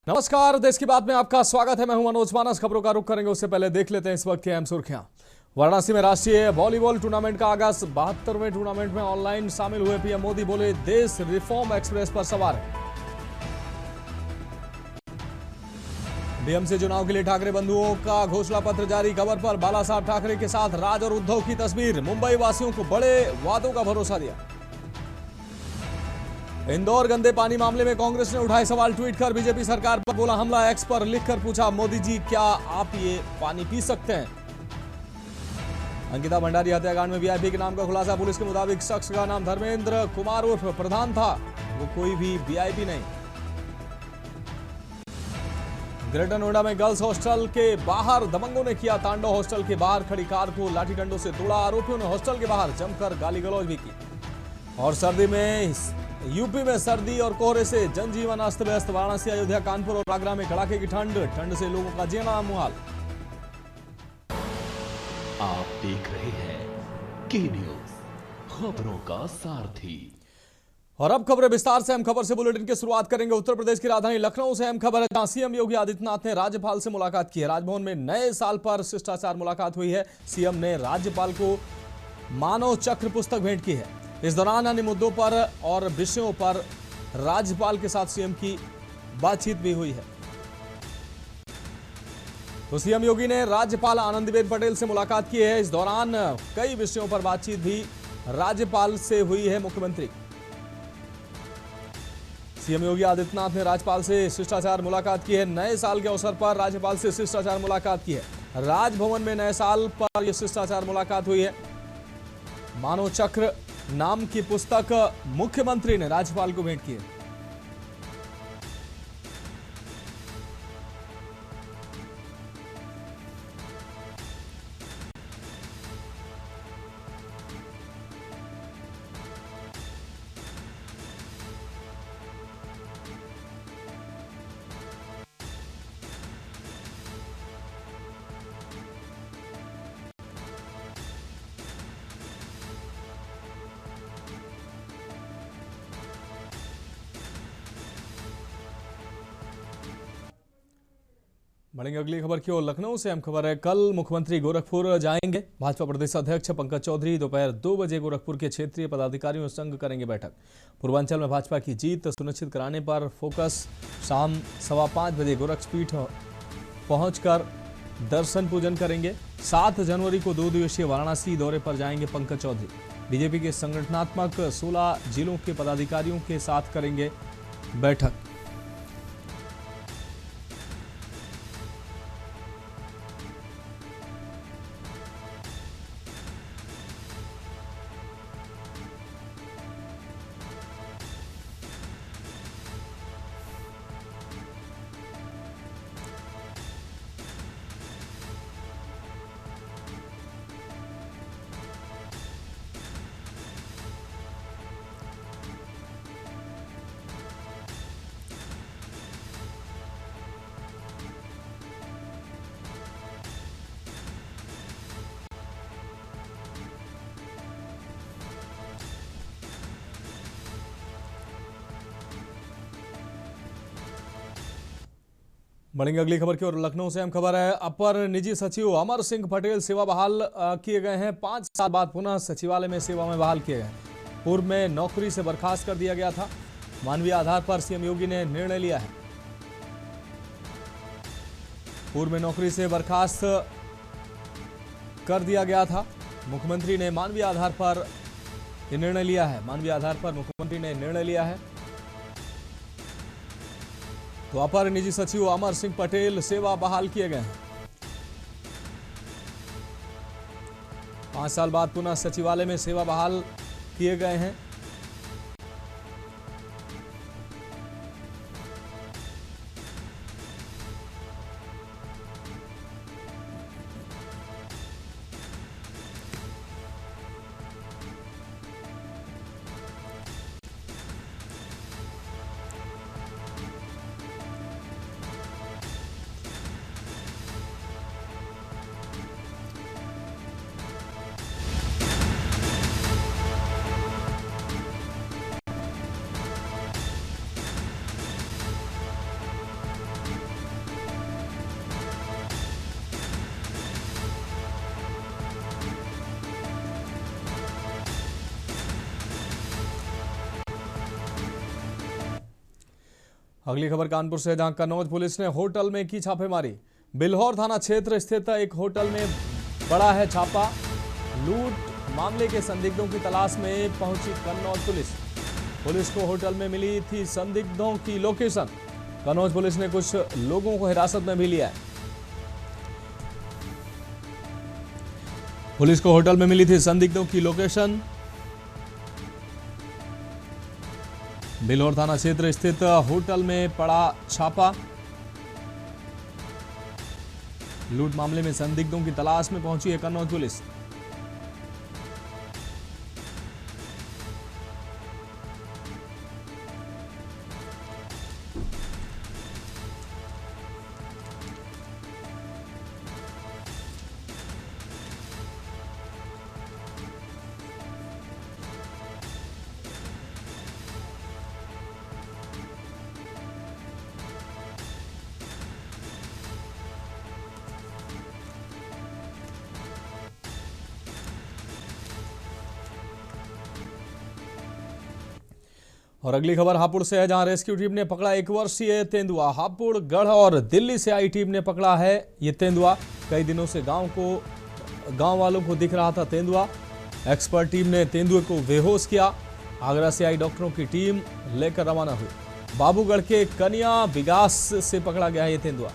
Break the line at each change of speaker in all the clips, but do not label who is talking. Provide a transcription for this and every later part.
नमस्कार, देश की बात में आपका स्वागत है। मैं हूं मनोज मानस। खबरों का रुख करेंगे उससे पहले देख लेते हैं इस वक्त की अहम सुर्खियां। वाराणसी में राष्ट्रीय वॉलीबॉल टूर्नामेंट का आगाज। 72वें टूर्नामेंट में ऑनलाइन शामिल हुए पीएम मोदी, बोले देश रिफॉर्म एक्सप्रेस पर सवार है। डीएम से चुनाव के लिए ठाकरे बंधुओं का घोषणा पत्र जारी। खबर पर बाला साहब ठाकरे के साथ राज और उद्धव की तस्वीर। मुंबई वासियों को बड़े वादों का भरोसा दिया। इंदौर गंदे पानी मामले में कांग्रेस ने उठाए सवाल। ट्वीट कर बीजेपी सरकार पर बोला हमला। एक्स पर लिखकर पूछा, मोदी जी क्या आप ये पानी पी सकते हैं? अंकिता भंडारी हत्याकांड में वीआईपी के नाम का खुलासा। पुलिस के मुताबिक शख्स का नाम धर्मेंद्र कुमार उर्फ प्रधान था, वो कोई भी वीआईपी नहीं। ग्रेटर नोएडा में गर्ल्स हॉस्टल के बाहर दबंगों ने किया तांडव। हॉस्टल के बाहर खड़ी कार को लाठी डंडों से तोड़ा। आरोपियों ने हॉस्टल के बाहर जमकर गाली गलौज भी की। और सर्दी में यूपी में सर्दी और कोहरे से जनजीवन अस्त व्यस्त। वाराणसी, अयोध्या, कानपुर और आगरा में कड़ाके की ठंड से लोगों का जीना मुहाल।
आप देख रहे हैं के न्यूज, खबरों का सारथी।
और अब खबरें विस्तार से। हम खबर से बुलेटिन की शुरुआत करेंगे उत्तर प्रदेश की राजधानी लखनऊ से। अहम खबर है, जहां सीएम योगी आदित्यनाथ ने राज्यपाल से मुलाकात की है। राजभवन में नए साल पर शिष्टाचार मुलाकात हुई है। सीएम ने राज्यपाल को मानव चक्र पुस्तक भेंट की है। इस दौरान अन्य मुद्दों पर और विषयों पर राज्यपाल के साथ सीएम की बातचीत भी हुई है। तो सीएम योगी ने राज्यपाल आनंदीबेन पटेल से मुलाकात की है। इस दौरान कई विषयों पर बातचीत भी राज्यपाल से हुई है। मुख्यमंत्री सीएम योगी आदित्यनाथ ने राज्यपाल से शिष्टाचार मुलाकात की है। नए साल के अवसर पर राज्यपाल से शिष्टाचार मुलाकात की है। राजभवन में नए साल पर यह शिष्टाचार मुलाकात हुई है। मानव चक्र नाम की पुस्तक मुख्यमंत्री ने राज्यपाल को भेंट की है। बढ़ेंगे अगली खबर की ओर। लखनऊ से अहम खबर है, कल मुख्यमंत्री गोरखपुर जाएंगे। भाजपा प्रदेश अध्यक्ष पंकज चौधरी दोपहर 2 बजे गोरखपुर के क्षेत्रीय पदाधिकारियों संग करेंगे बैठक। पूर्वांचल में भाजपा की जीत सुनिश्चित कराने पर फोकस। शाम 5:15 बजे गोरक्षपीठ पहुंचकर दर्शन पूजन करेंगे। 7 जनवरी को 2 दिवसीय वाराणसी दौरे पर जाएंगे पंकज चौधरी। बीजेपी के संगठनात्मक 16 जिलों के पदाधिकारियों के साथ करेंगे बैठक। बढ़ेंगे अगली खबर की ओर। लखनऊ से अहम खबर है, अपर निजी सचिव अमर सिंह पटेल सेवा बहाल किए गए हैं। 5 साल बाद पुनः सचिवालय में सेवा में बहाल किए गए। पूर्व में नौकरी से बर्खास्त कर दिया गया था। मानवीय आधार पर सीएम योगी ने निर्णय लिया है। पूर्व में नौकरी से बर्खास्त कर दिया गया था। मुख्यमंत्री ने मानवीय आधार पर यह निर्णय लिया है। मानवीय आधार पर मुख्यमंत्री ने निर्णय लिया है। तो अपर निजी सचिव अमर सिंह पटेल सेवा बहाल किए गए हैं। 5 साल बाद पुनः सचिवालय में सेवा बहाल किए गए हैं। अगली खबर कानपुर से, जहां कन्नौज पुलिस ने होटल में की छापेमारी। बिल्हौर थाना क्षेत्र स्थित एक होटल में बड़ा है छापा। लूट मामले के संदिग्धों की तलाश में पहुंची कन्नौज पुलिस। पुलिस को होटल में मिली थी संदिग्धों की लोकेशन। कन्नौज पुलिस ने कुछ लोगों को हिरासत में भी लिया है। पुलिस को होटल में मिली थी संदिग्धों की लोकेशन। बिल्हौर थाना क्षेत्र स्थित होटल में पड़ा छापा। लूट मामले में संदिग्धों की तलाश में पहुंची है कन्नौज पुलिस। और अगली खबर हापुड़ से है, जहां रेस्क्यू टीम ने पकड़ा 1 वर्षीय तेंदुआ। हापुड़, गढ़ और दिल्ली से आई टीम ने पकड़ा है ये तेंदुआ। कई दिनों से गांव वालों को दिख रहा था तेंदुआ। एक्सपर्ट टीम ने तेंदुए को बेहोश किया। आगरा से आई डॉक्टरों की टीम लेकर रवाना हुई। बाबूगढ़ के कनिया विगास से पकड़ा गया है ये तेंदुआ।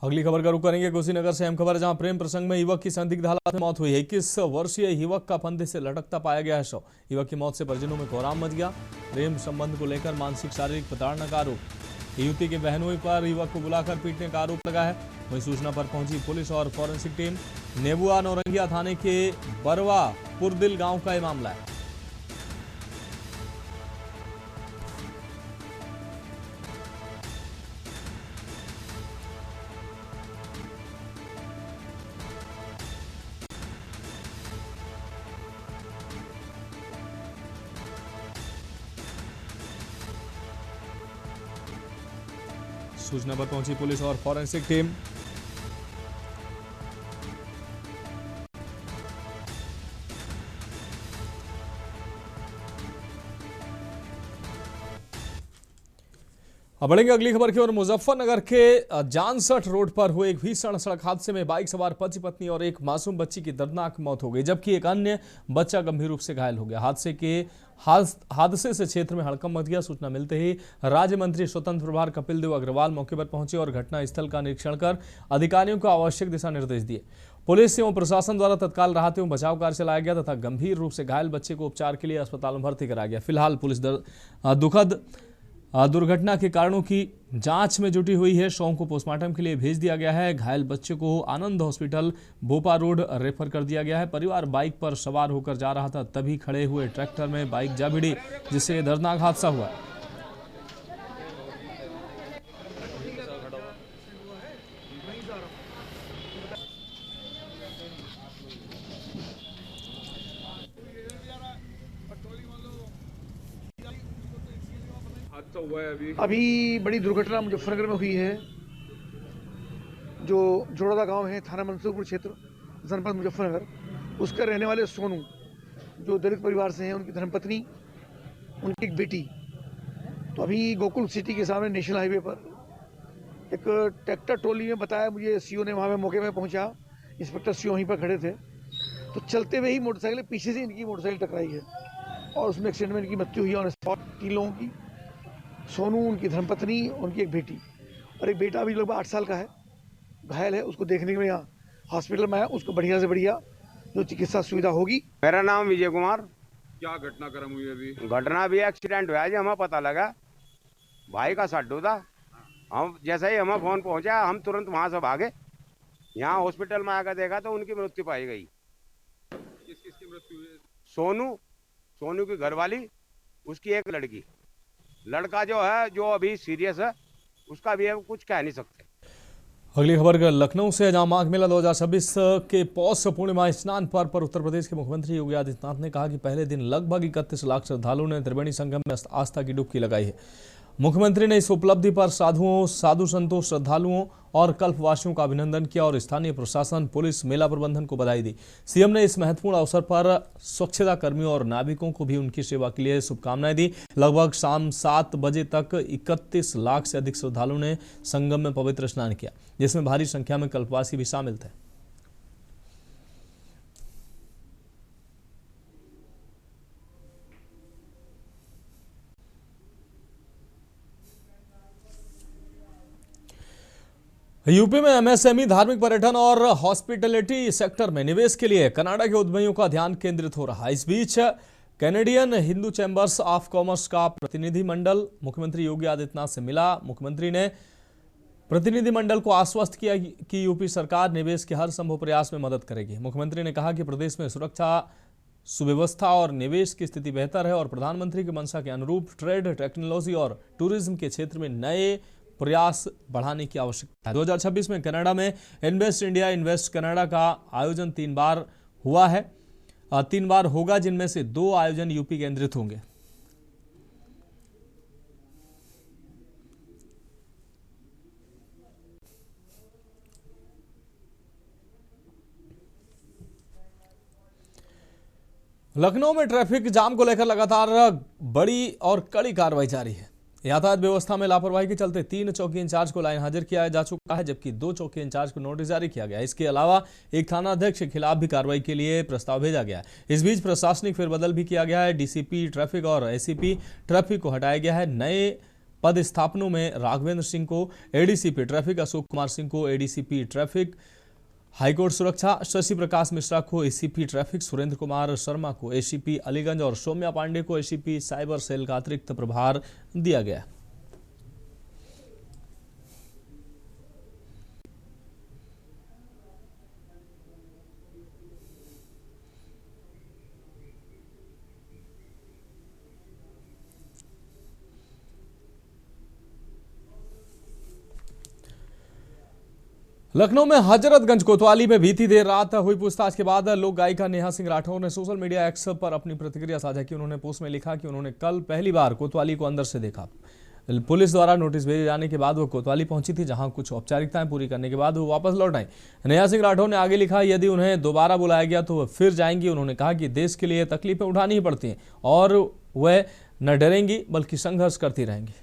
अगली खबर का रुख करेंगे कुशीनगर से। अहम खबर, जहां प्रेम प्रसंग में युवक की संदिग्ध हालत में मौत हुई है। 21 वर्षीय युवक का फंदे से लटकता पाया गया है शव। युवक की मौत से परिजनों में कोहराम मच गया। प्रेम संबंध को लेकर मानसिक शारीरिक प्रताड़ना का आरोप। युवती के बहनोई पर युवक को बुलाकर पीटने का आरोप लगा है। वहीं सूचना पर पहुंची पुलिस और फॉरेंसिक टीम। नेबुआ नौरंगिया थाने के बरवा पुरदिल गाँव का यह मामला है। सूचना पर पहुंची पुलिस और फॉरेंसिक टीम। अब बढ़ेंगे अगली खबर की ओर। मुजफ्फरनगर के जानसठ रोड पर हुए एक भीषण सड़क हादसे में बाइक सवार पति पत्नी और एक मासूम बच्ची की दर्दनाक मौत हो गई, जबकि एक अन्य बच्चा गंभीर रूप से घायल हो गया। हादसे से क्षेत्र में हड़कंप मच गया। सूचना मिलते ही राज्य मंत्री स्वतंत्र प्रभार कपिल देव अग्रवाल मौके पर पहुंचे और घटनास्थल का निरीक्षण कर अधिकारियों को आवश्यक दिशा निर्देश दिए। पुलिस एवं प्रशासन द्वारा तत्काल राहत एवं बचाव कार्य चलाया गया तथा गंभीर रूप से घायल बच्चे को उपचार के लिए अस्पताल में भर्ती कराया गया। फिलहाल पुलिस दुखद दुर्घटना के कारणों की जांच में जुटी हुई है। शव को पोस्टमार्टम के लिए भेज दिया गया है। घायल बच्चे को आनंद हॉस्पिटल भोपा रोड रेफर कर दिया गया है। परिवार बाइक पर सवार होकर जा रहा था, तभी खड़े हुए ट्रैक्टर में बाइक जा भिड़ी, जिससे दर्दनाक हादसा हुआ।
अभी बड़ी दुर्घटना मुजफ्फरनगर में हुई है। जो जोड़ादा गांव है, थाना मंसूरपुर क्षेत्र, जनपद मुजफ्फरनगर, उसका रहने वाले सोनू, जो दलित परिवार से हैं, उनकी धर्मपत्नी, उनकी एक बेटी। तो अभी गोकुल सिटी के सामने नेशनल हाईवे पर एक ट्रैक्टर ट्रॉली में, बताया मुझे सीओ ने, वहाँ पे मौके में पहुँचा, इंस्पेक्टर सीओ वहीं पर खड़े थे। तो चलते हुए ही मोटरसाइकिल पीछे से इनकी मोटरसाइकिल टकराई है और उसमें एक्सीडेंट में इनकी मृत्यु हुई है। और 3 लोगों की, सोनू, उनकी धर्मपत्नी, उनकी एक बेटी और एक बेटा अभी लगभग 8 साल का है, घायल है। उसको देखने के लिए यहाँ हॉस्पिटल में है। उसको बढ़िया से बढ़िया जो चिकित्सा सुविधा होगी।
मेरा नाम विजय कुमार।
क्या घटनाक्रम हुई अभी?
घटना भी एक्सीडेंट हुआ जी, हमें पता लगा भाई का सड्डू था। हम जैसे ही हमें फोन पहुंचा, हम तुरंत वहां से भागे यहाँ हॉस्पिटल में आकर देखा तो उनकी मृत्यु पाई गई।
किस किस की मृत्यु हुई है?
सोनू की घरवाली, उसकी एक लड़की। लड़का जो है, जो अभी सीरियस है, उसका भी कुछ कह नहीं सकते।
अगली खबर लखनऊ से, जहां माघ मेला 2026 के पौष पूर्णिमा स्नान पर्व पर उत्तर प्रदेश के मुख्यमंत्री योगी आदित्यनाथ ने कहा कि पहले दिन लगभग 31 लाख श्रद्धालुओं ने त्रिवेणी संगम में आस्था की डुबकी लगाई है। मुख्यमंत्री ने इस उपलब्धि पर साधु संतों, श्रद्धालुओं और कल्पवासियों का अभिनंदन किया और स्थानीय प्रशासन, पुलिस, मेला प्रबंधन को बधाई दी। सीएम ने इस महत्वपूर्ण अवसर पर स्वच्छता कर्मियों और नाविकों को भी उनकी सेवा के लिए शुभकामनाएं दी। लगभग शाम 7 बजे तक 31 लाख से अधिक श्रद्धालुओं ने संगम में पवित्र स्नान किया, जिसमें भारी संख्या में कल्पवासी भी शामिल थे। यूपी में एमएसएमई, धार्मिक पर्यटन और हॉस्पिटैलिटी सेक्टर में निवेश के लिए कनाडा के उद्यमियों का ध्यान केंद्रित हो रहा है। इस बीच Canadian Hindu chambers of commerce का प्रतिनिधिमंडल मुख्यमंत्री योगी आदित्यनाथ से मिला। मुख्यमंत्री ने प्रतिनिधिमंडल को आश्वस्त किया कि यूपी सरकार निवेश के हर संभव प्रयास में मदद करेगी। मुख्यमंत्री ने कहा कि प्रदेश में सुरक्षा, सुव्यवस्था और निवेश की स्थिति बेहतर है और प्रधानमंत्री की मंशा के अनुरूप ट्रेड, टेक्नोलॉजी और टूरिज्म के क्षेत्र में नए प्रयास बढ़ाने की आवश्यकता है। 2026 में कनाडा में इन्वेस्ट इंडिया, इन्वेस्ट कनाडा का आयोजन 3 बार हुआ है, 3 बार होगा, जिनमें से 2 आयोजन यूपी केंद्रित होंगे। लखनऊ में ट्रैफिक जाम को लेकर लगातार बड़ी और कड़ी कार्रवाई जारी है। यातायात व्यवस्था में लापरवाही के चलते 3 चौकी इंचार्ज को लाइन हाजिर किया जा चुका है, जबकि 2 चौकी इंचार्ज को नोटिस जारी किया गया है। इसके अलावा एक थानाध्यक्ष के खिलाफ भी कार्रवाई के लिए प्रस्ताव भेजा गया है। इस बीच प्रशासनिक फेरबदल भी किया गया है। डीसीपी ट्रैफिक और एसीपी ट्रैफिक को हटाया गया है। नए पदस्थापनों में राघवेंद्र सिंह को एडीसीपी ट्रैफिक, अशोक कुमार सिंह को एडीसीपी ट्रैफिक हाईकोर्ट सुरक्षा, शशि प्रकाश मिश्रा को एसीपी ट्रैफिक, सुरेंद्र कुमार शर्मा को एसीपी अलीगंज और सौम्या पांडे को एसीपी साइबर सेल का अतिरिक्त प्रभार दिया गया। लखनऊ में हजरतगंज कोतवाली में बीती देर रात हुई पूछताछ के बाद लोक गायिका नेहा सिंह राठौर ने सोशल मीडिया एक्स पर अपनी प्रतिक्रिया साझा की। उन्होंने पोस्ट में लिखा कि उन्होंने कल पहली बार कोतवाली को अंदर से देखा। पुलिस द्वारा नोटिस भेजे जाने के बाद वो कोतवाली पहुंची थी, जहां कुछ औपचारिकताएं पूरी करने के बाद वो वापस लौट आई। नेहा सिंह राठौर ने आगे लिखा, यदि उन्हें दोबारा बुलाया गया तो वह फिर जाएंगी। उन्होंने कहा कि देश के लिए तकलीफें उठानी ही पड़ती हैं और वह न डरेंगी बल्कि संघर्ष करती रहेंगी।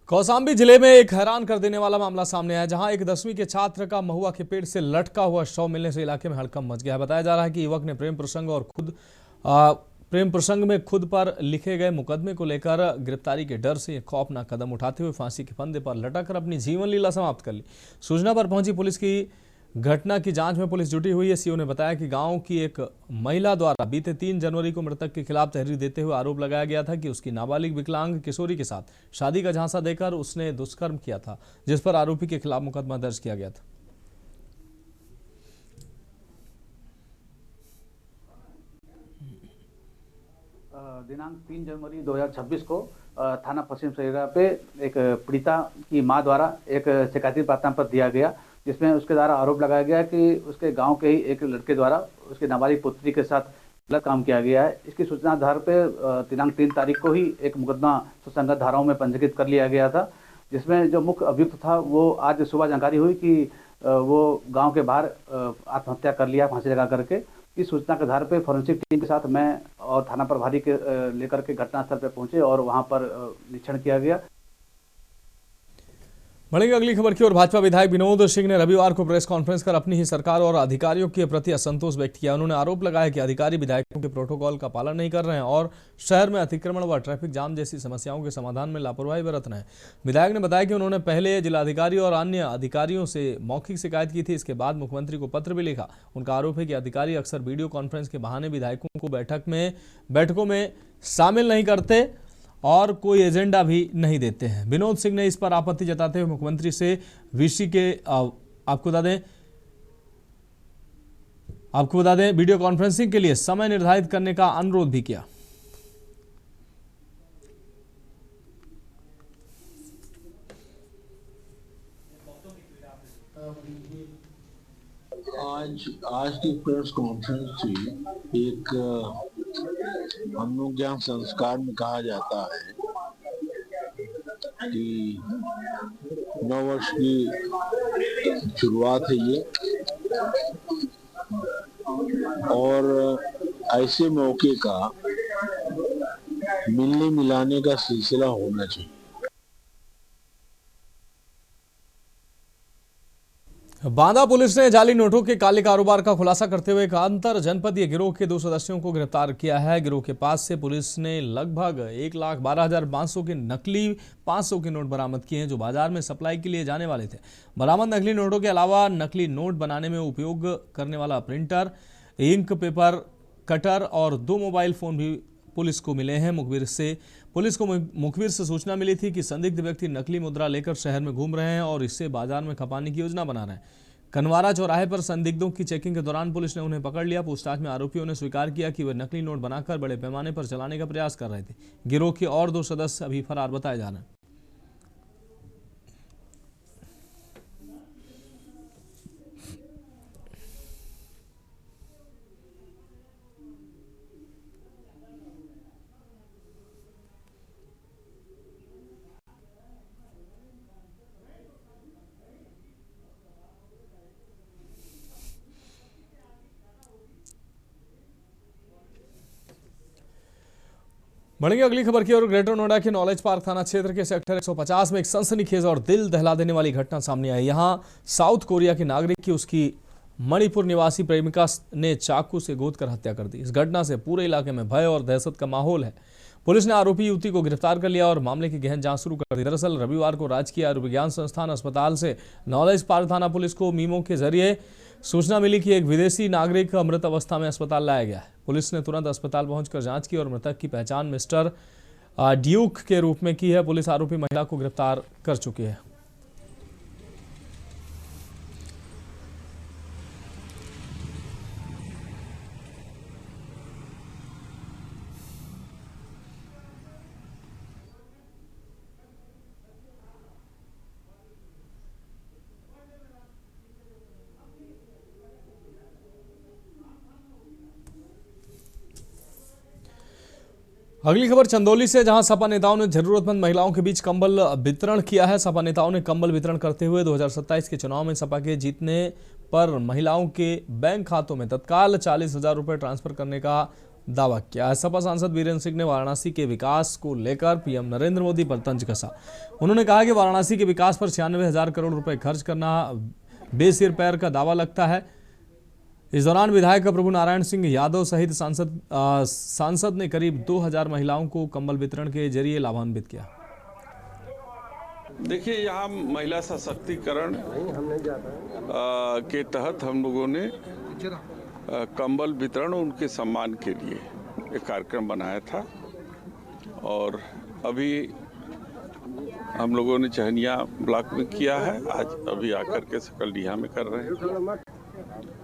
कौशाम्बी जिले में एक हैरान कर देने वाला मामला सामने आया, जहां एक 10वीं के छात्र का महुआ के पेड़ से लटका हुआ शव मिलने से इलाके में हड़कंप मच गया है। बताया जा रहा है कि युवक ने प्रेम प्रसंग में खुद पर लिखे गए मुकदमे को लेकर गिरफ्तारी के डर से खौफनाक कदम उठाते हुए फांसी के फंदे पर लटक कर अपनी जीवन लीला समाप्त कर ली। सूचना पर पहुंची पुलिस की घटना की जांच में पुलिस जुटी हुई है। सीओ ने बताया कि गांव की एक महिला द्वारा बीते 3 जनवरी को मृतक के खिलाफ तहरीर देते हुए आरोप लगाया गया था कि उसकी नाबालिग विकलांग किशोरी के साथ शादी का झांसा देकर उसने दुष्कर्म किया था, जिस पर आरोपी के खिलाफ मुकदमा दर्ज किया गया था।
दिनांक 3 जनवरी 2026 को थाना पश्चिम सरेरा पे एक पीड़िता की मां द्वारा एक शिकायती प्रार्थना पत्र दिया गया, जिसमें उसके द्वारा आरोप लगाया गया कि उसके गांव के ही एक लड़के द्वारा उसकी नाबालिग पुत्री के साथ गलत काम किया गया है। इसकी सूचना आधार पर दिनांक 3 तारीख को ही एक मुकदमा सुसंगत धाराओं में पंजीकृत कर लिया गया था, जिसमें जो मुख्य अभियुक्त था वो आज सुबह जानकारी हुई कि वो गाँव के बाहर आत्महत्या कर लिया फांसी लगा करके। इस सूचना के आधार पर फॉरेंसिक टीम के साथ मैं और थाना प्रभारी के लेकर के घटनास्थल पर पहुंचे और वहां पर निरीक्षण किया गया।
बढ़ेंगे अगली खबर की ओर। भाजपा विधायक विनोद सिंह ने रविवार को प्रेस कॉन्फ्रेंस कर अपनी ही सरकार और अधिकारियों के प्रति असंतोष व्यक्त किया। उन्होंने आरोप लगाया कि अधिकारी विधायकों के प्रोटोकॉल का पालन नहीं कर रहे हैं और शहर में अतिक्रमण व ट्रैफिक जाम जैसी समस्याओं के समाधान में लापरवाही बरत रहे हैं। विधायक ने बताया कि उन्होंने पहले जिलाधिकारी और अन्य अधिकारियों से मौखिक शिकायत की थी। इसके बाद मुख्यमंत्री को पत्र भी लिखा। उनका आरोप है कि अधिकारी अक्सर वीडियो कॉन्फ्रेंस के बहाने विधायकों को बैठकों में शामिल नहीं करते और कोई एजेंडा भी नहीं देते हैं। विनोद सिंह ने इस पर आपत्ति जताते हुए मुख्यमंत्री से वीसी के आपको बता दें वीडियो कॉन्फ्रेंसिंग के लिए समय निर्धारित करने का अनुरोध भी किया।
आज की प्रेस कॉन्फ्रेंस थी। एक हम लोग जहाँ संस्कार में कहा जाता है कि नववर्ष की शुरुआत है ये, और ऐसे मौके का मिलने मिलाने का सिलसिला होना चाहिए।
बांदा पुलिस ने जाली नोटों के काले कारोबार का खुलासा करते हुए एक अंतर जनपदीय गिरोह के 2 सदस्यों को गिरफ्तार किया है। गिरोह के पास से पुलिस ने लगभग 1,12,500 के नकली 500 के नोट बरामद किए हैं जो बाजार में सप्लाई के लिए जाने वाले थे। बरामद नकली नोटों के अलावा नकली नोट बनाने में उपयोग करने वाला प्रिंटर, इंक, पेपर कटर और 2 मोबाइल फोन भी पुलिस को मिले हैं। पुलिस को मुखबिर से सूचना मिली थी कि संदिग्ध व्यक्ति नकली मुद्रा लेकर शहर में घूम रहे हैं और इससे बाजार में खपाने की योजना बना रहे हैं। कनवारा चौराहे पर संदिग्धों की चेकिंग के दौरान पुलिस ने उन्हें पकड़ लिया। पूछताछ में आरोपियों ने स्वीकार किया कि वे नकली नोट बनाकर बड़े पैमाने पर चलाने का प्रयास कर रहे थे। गिरोह के और 2 सदस्य अभी फरार बताए जा रहे हैं। बढ़ेंगे अगली खबर की ओर। ग्रेटर नोएडा के नॉलेज पार्क थाना क्षेत्र के सेक्टर 150 में एक सनसनीखेज और दिल दहला देने वाली घटना सामने आई। यहां साउथ कोरिया के नागरिक की उसकी मणिपुर निवासी प्रेमिका ने चाकू से गोदकर हत्या कर दी। इस घटना से पूरे इलाके में भय और दहशत का माहौल है। पुलिस ने आरोपी युवती को गिरफ्तार कर लिया और मामले की गहन जांच शुरू कर दी। दरअसल रविवार को राजकीय आयुर्विज्ञान संस्थान अस्पताल से नॉलेज पार्क थाना पुलिस को मीमो के जरिए सूचना मिली कि एक विदेशी नागरिक मृत अवस्था में अस्पताल लाया गया है। पुलिस ने तुरंत अस्पताल पहुंचकर जांच की और मृतक की पहचान मिस्टर ड्यूक के रूप में की है। पुलिस आरोपी महिला को गिरफ्तार कर चुकी है। अगली खबर चंदौली से, जहां सपा नेताओं ने जरूरतमंद महिलाओं के बीच कंबल वितरण किया है। सपा नेताओं ने कंबल वितरण करते हुए 2027 के चुनाव में सपा के जीतने पर महिलाओं के बैंक खातों में तत्काल 40,000 रुपये ट्रांसफर करने का दावा किया है। सपा सांसद वीरेंद्र सिंह ने वाराणसी के विकास को लेकर पीएम नरेंद्र मोदी पर तंज कसा। उन्होंने कहा कि वाराणसी के विकास पर 96,000 करोड़ रुपए खर्च करना बेसिर पैर का दावा लगता है। इस दौरान विधायक प्रभु नारायण सिंह यादव सहित सांसद ने करीब 2,000 महिलाओं को कंबल वितरण के जरिए लाभान्वित किया।
देखिए, यहाँ महिला सशक्तिकरण के तहत हम लोगों ने कंबल वितरण उनके सम्मान के लिए एक कार्यक्रम बनाया था और अभी हम लोगों ने चहनिया ब्लॉक में किया है। आज अभी आकर के सकलडीहा में कर रहे हैं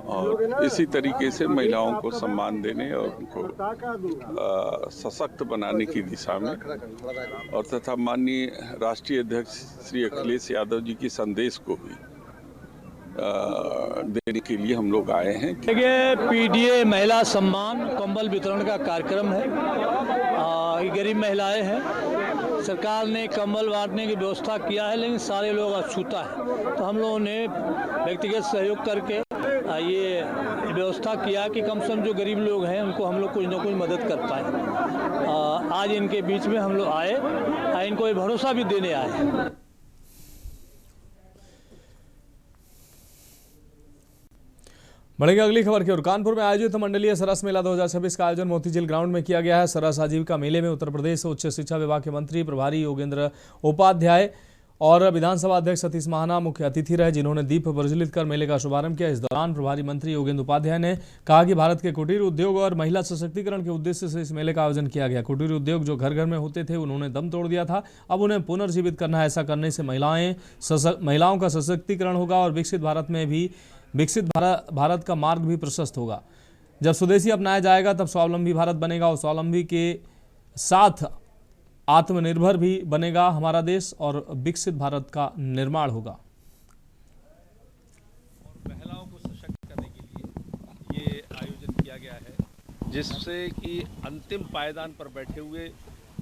और इसी तरीके से महिलाओं को सम्मान देने और उनको सशक्त बनाने की दिशा में और तथा माननीय राष्ट्रीय अध्यक्ष श्री अखिलेश यादव जी की संदेश को भी देने के लिए हम लोग आए हैं।
देखिए, पीडीए महिला सम्मान कंबल वितरण का कार्यक्रम है। गरीब महिलाएं हैं, सरकार ने कंबल बांटने की व्यवस्था किया है, लेकिन सारे लोग अछूता है, तो हम लोगों ने व्यक्तिगत सहयोग करके ये व्यवस्था किया कि कम से कम जो गरीब लोग हैं उनको हम लोग कुछ न कुछ मदद कर पाए। आज इनके बीच में हम लोग आए, इनको ये भरोसा भी देने आए।
बढ़ेंगे अगली खबर की ओर। कानपुर में आयोजित मंडलीय सरस मेला 2026 का आयोजन मोतीझील ग्राउंड में किया गया है। सरस आजीविका मेले में उत्तर प्रदेश उच्च शिक्षा विभाग के मंत्री प्रभारी योगेंद्र उपाध्याय और विधानसभा अध्यक्ष सतीश महाना मुख्य अतिथि रहे, जिन्होंने दीप प्रज्वलित कर मेले का शुभारंभ किया। इस दौरान प्रभारी मंत्री योगेंद्र उपाध्याय ने कहा कि भारत के कुटीर उद्योग और महिला सशक्तिकरण के उद्देश्य से इस मेले का आयोजन किया गया। कुटीर उद्योग जो घर घर में होते थे, उन्होंने दम तोड़ दिया था, अब उन्हें पुनर्जीवित करना है। ऐसा करने से महिलाओं का सशक्तिकरण होगा और विकसित भारत का मार्ग भी प्रशस्त होगा। जब स्वदेशी अपनाया जाएगा तब स्वावलंबी भारत बनेगा और स्वावलंबी के साथ आत्मनिर्भर भी बनेगा हमारा देश और विकसित भारत का निर्माण होगा।
महिलाओं को सशक्त करने के लिए ये आयोजन किया गया है, जिससे कि अंतिम पायदान पर बैठे हुए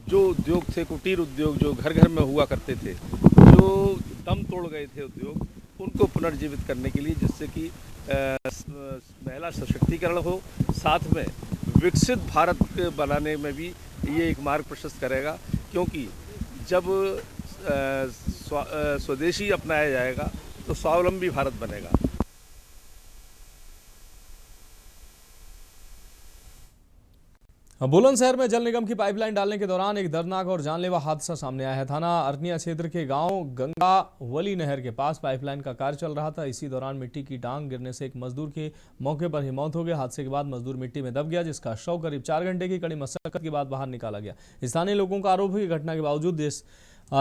जो उद्योग थे, कुटीर उद्योग जो घर घर में हुआ करते थे, जो दम तोड़ गए थे उद्योग, उनको पुनर्जीवित करने के लिए, जिससे कि महिला सशक्तिकरण हो, साथ में विकसित भारत बनाने में भी ये एक मार्ग प्रशस्त करेगा। क्योंकि जब स्वदेशी अपनाया जाएगा तो स्वावलंबी भारत बनेगा।
बुलंदशहर में जल निगम की पाइपलाइन डालने के दौरान एक दर्दनाक और जानलेवा हादसा सामने आया है। थाना अरनिया क्षेत्र के गांव गंगावली नहर के पास पाइपलाइन का कार्य चल रहा था। इसी दौरान मिट्टी की टांग गिरने से एक मजदूर की मौके पर ही मौत हो गई। हादसे के बाद मजदूर मिट्टी में दब गया, जिसका शव करीब 4 घंटे की कड़ी मशक्कत के बाद बाहर निकाला गया। स्थानीय लोगों का आरोप है कि घटना के बावजूद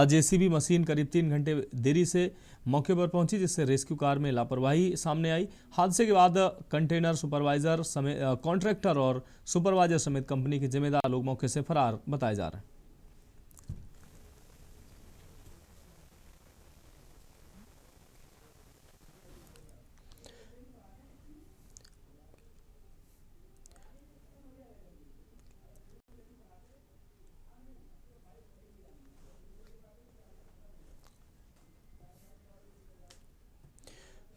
जेसीबी मशीन करीब 3 घंटे देरी से मौके पर पहुंची, जिससे रेस्क्यू कार में लापरवाही सामने आई। हादसे के बाद कंटेनर सुपरवाइजर समेत कॉन्ट्रैक्टर और सुपरवाइजर समेत कंपनी के जिम्मेदार लोग मौके से फरार बताए जा रहे हैं।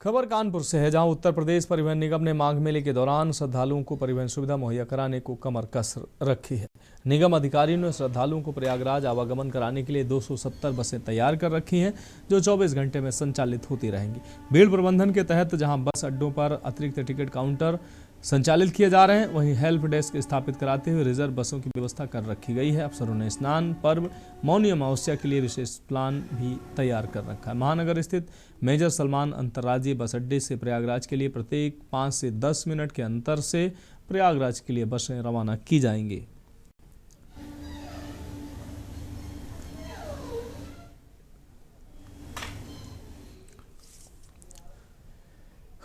खबर कानपुर से है, जहां उत्तर प्रदेश परिवहन निगम ने माघ मेले के दौरान श्रद्धालुओं को परिवहन सुविधा मुहैया कराने को कमर कस रखी है। निगम अधिकारियों ने श्रद्धालुओं को प्रयागराज आवागमन कराने के लिए 270 बसें तैयार कर रखी हैं, जो 24 घंटे में संचालित होती रहेंगी। भीड़ प्रबंधन के तहत जहां बस अड्डों पर अतिरिक्त टिकट काउंटर संचालित किए जा रहे हैं, वहीं हेल्प डेस्क स्थापित कराते हुए रिजर्व बसों की व्यवस्था कर रखी गई है। अफसरों ने स्नान पर्व, मौनी अमावस्या के लिए विशेष प्लान भी तैयार कर रखा है। महानगर स्थित मेजर सलमान अंतर्राज्यीय बस अड्डे से प्रयागराज के लिए प्रत्येक 5 से 10 मिनट के अंतर से प्रयागराज के लिए बसें रवाना की जाएंगी।